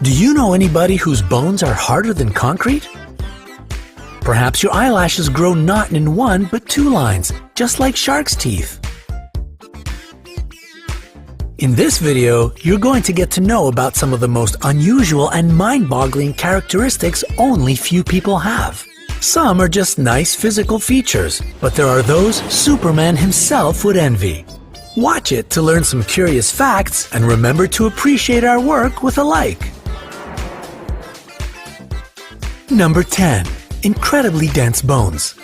Do you know anybody whose bones are harder than concrete? Perhaps your eyelashes grow not in one but two lines, just like shark's teeth. In this video, you're going to get to know about some of the most unusual and mind-boggling characteristics only few people have. Some are just nice physical features, but there are those Superman himself would envy. Watch it to learn some curious facts and remember to appreciate our work with a like. Number 10. Incredibly dense bones.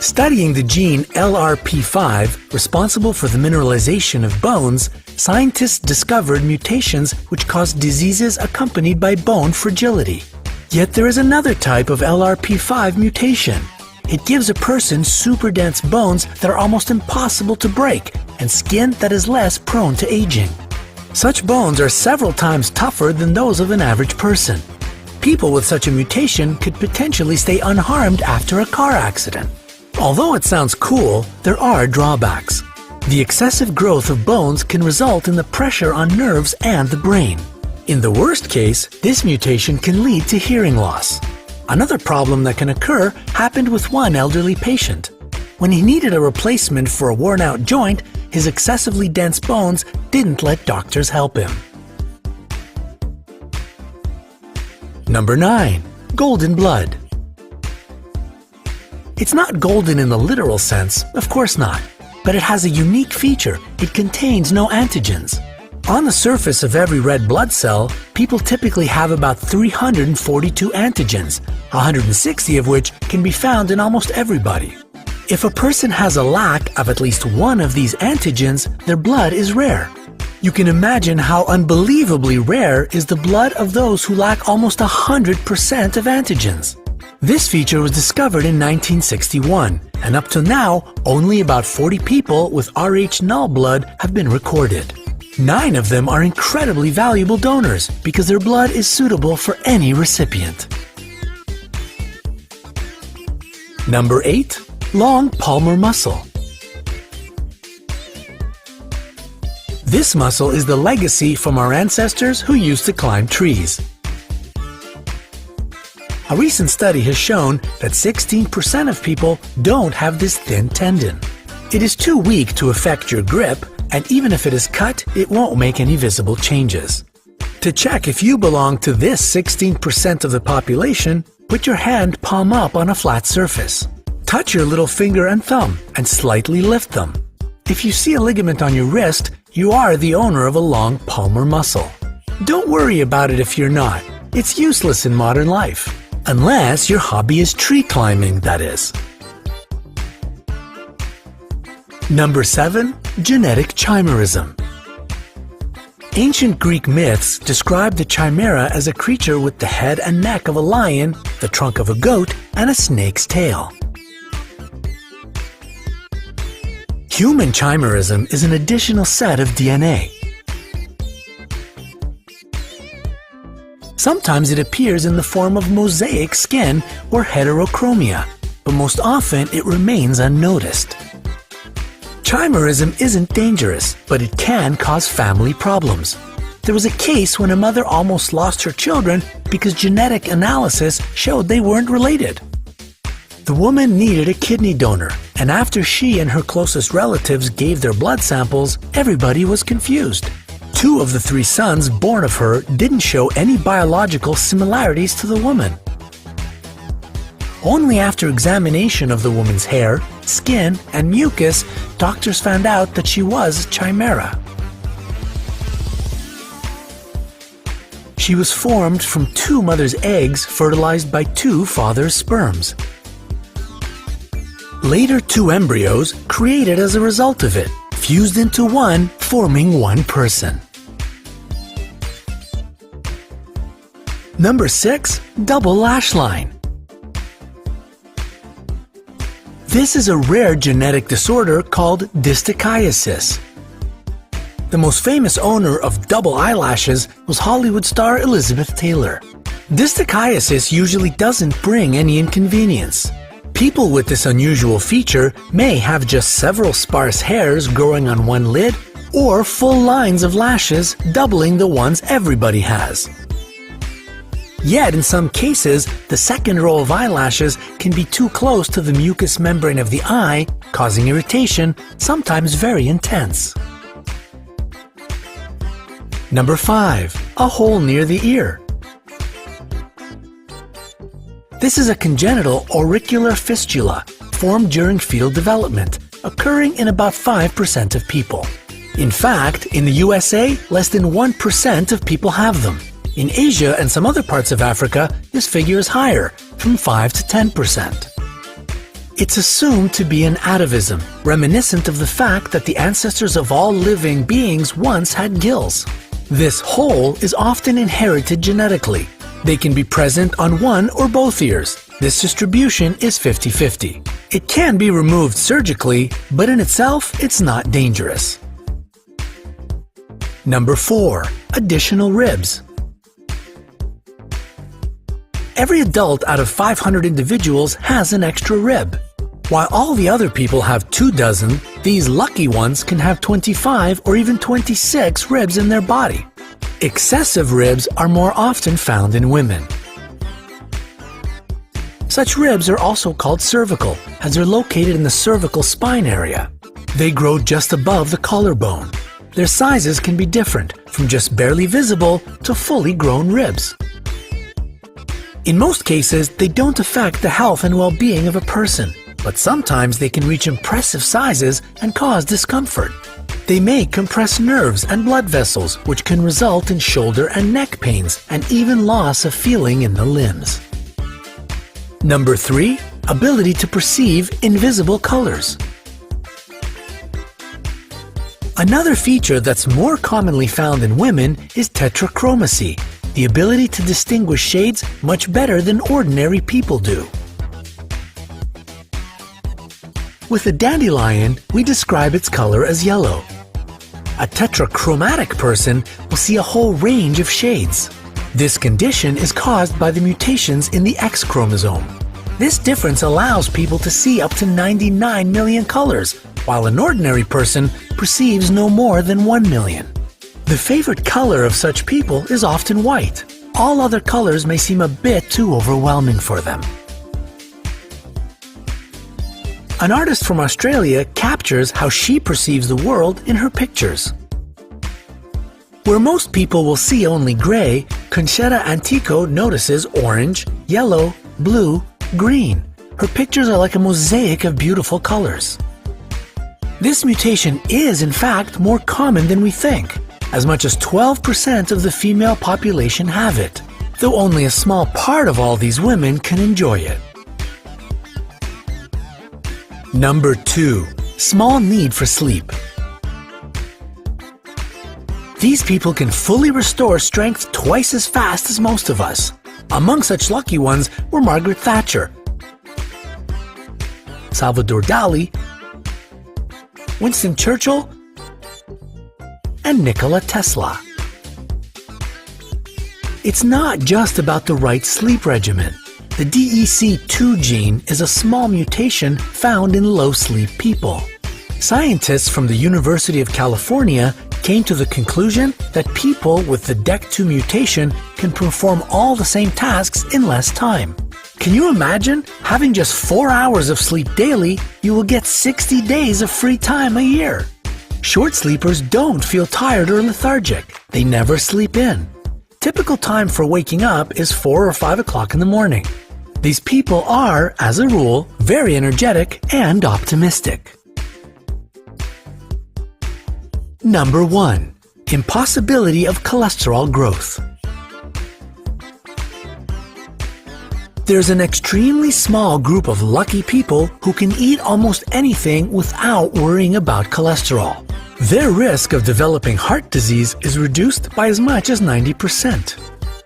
Studying the gene LRP5, responsible for the mineralization of bones, scientists discovered mutations which cause diseases accompanied by bone fragility. Yet there is another type of LRP5 mutation. It gives a person super dense bones that are almost impossible to break and skin that is less prone to aging. Such bones are several times tougher than those of an average person. People with such a mutation could potentially stay unharmed after a car accident. Although it sounds cool, there are drawbacks. The excessive growth of bones can result in the pressure on nerves and the brain. In the worst case, this mutation can lead to hearing loss. Another problem that can occur happened with one elderly patient. When he needed a replacement for a worn-out joint, his excessively dense bones didn't let doctors help him. Number 9. Golden blood. It's not golden in the literal sense, of course not, but it has a unique feature. It contains no antigens. On the surface of every red blood cell, people typically have about 342 antigens, 160 of which can be found in almost everybody. If a person has a lack of at least one of these antigens, their blood is rare. You can imagine how unbelievably rare is the blood of those who lack almost 100% of antigens. This feature was discovered in 1961, and up to now, only about 40 people with Rh null blood have been recorded. 9 of them are incredibly valuable donors because their blood is suitable for any recipient. Number 8. Long palmar muscle. This muscle is the legacy from our ancestors who used to climb trees. A recent study has shown that 16% of people don't have this thin tendon. It is too weak to affect your grip, and even if it is cut, it won't make any visible changes. To check if you belong to this 16% of the population, put your hand palm up on a flat surface. Touch your little finger and thumb and slightly lift them. If you see a ligament on your wrist, you are the owner of a long palmar muscle. Don't worry about it if you're not. It's useless in modern life. Unless your hobby is tree climbing, that is. Number 7. Genetic chimerism. Ancient Greek myths described the chimera as a creature with the head and neck of a lion, the trunk of a goat, and a snake's tail. Human chimerism is an additional set of DNA. Sometimes it appears in the form of mosaic skin or heterochromia, but most often it remains unnoticed. Chimerism isn't dangerous, but it can cause family problems. There was a case when a mother almost lost her children because genetic analysis showed they weren't related. The woman needed a kidney donor, and after she and her closest relatives gave their blood samples, everybody was confused. 2 of the 3 sons born of her didn't show any biological similarities to the woman. Only after examination of the woman's hair, skin, and mucus, doctors found out that she was a chimera. She was formed from 2 mothers' eggs fertilized by 2 fathers' sperms. Later 2 embryos created as a result of it, fused into one, forming one person. Number 6. Double lash line. This is a rare genetic disorder called distichiasis. The most famous owner of double eyelashes was Hollywood star Elizabeth Taylor. Distichiasis usually doesn't bring any inconvenience. People with this unusual feature may have just several sparse hairs growing on one lid or full lines of lashes, doubling the ones everybody has. Yet, in some cases, the second row of eyelashes can be too close to the mucous membrane of the eye, causing irritation, sometimes very intense. Number 5. A hole near the ear. This is a congenital auricular fistula formed during fetal development, occurring in about 5% of people. In fact, in the USA, less than 1% of people have them. In Asia and some other parts of Africa, this figure is higher, from 5 to 10%. It's assumed to be an atavism, reminiscent of the fact that the ancestors of all living beings once had gills. This hole is often inherited genetically. They can be present on one or both ears. This distribution is 50-50. It can be removed surgically, but in itself, it's not dangerous. Number 4. Additional ribs. Every adult out of 500 individuals has an extra rib. While all the other people have 24, these lucky ones can have 25 or even 26 ribs in their body. Excessive ribs are more often found in women. Such ribs are also called cervical, as they're located in the cervical spine area. They grow just above the collarbone. Their sizes can be different, from just barely visible to fully grown ribs. In most cases, they don't affect the health and well-being of a person, but sometimes they can reach impressive sizes and cause discomfort. They may compress nerves and blood vessels, which can result in shoulder and neck pains and even loss of feeling in the limbs. Number 3. Ability to perceive invisible colors. Another feature that's more commonly found in women is tetrachromacy, the ability to distinguish shades much better than ordinary people do. With a dandelion, we describe its color as yellow. A tetrachromatic person will see a whole range of shades. This condition is caused by the mutations in the X chromosome. This difference allows people to see up to 99 million colors, while an ordinary person perceives no more than 1 million. The favorite color of such people is often white. All other colors may seem a bit too overwhelming for them. An artist from Australia captures how she perceives the world in her pictures. Where most people will see only gray, Conchetta Antico notices orange, yellow, blue, green. Her pictures are like a mosaic of beautiful colors. This mutation is, in fact, more common than we think. As much as 12% of the female population have it, though only a small part of all these women can enjoy it. Number 2. Small need for sleep. These people can fully restore strength twice as fast as most of us. Among such lucky ones were Margaret Thatcher, Salvador Dali, Winston Churchill, and Nikola Tesla. It's not just about the right sleep regimen. The DEC2 gene is a small mutation found in low-sleep people. Scientists from the University of California came to the conclusion that people with the DEC2 mutation can perform all the same tasks in less time. Can you imagine having just 4 hours of sleep daily? You will get 60 days of free time a year. Short sleepers don't feel tired or lethargic. They never sleep in. Typical time for waking up is 4 or 5 o'clock in the morning. These people are, as a rule, very energetic and optimistic. Number 1. Impossibility of cholesterol growth. There's an extremely small group of lucky people who can eat almost anything without worrying about cholesterol. Their risk of developing heart disease is reduced by as much as 90%.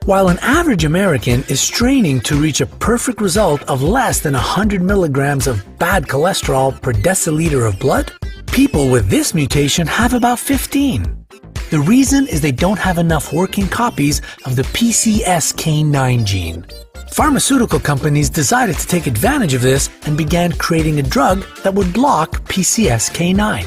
While an average American is straining to reach a perfect result of less than 100 milligrams of bad cholesterol per deciliter of blood, people with this mutation have about 15. The reason is they don't have enough working copies of the PCSK9 gene. Pharmaceutical companies decided to take advantage of this and began creating a drug that would block PCSK9.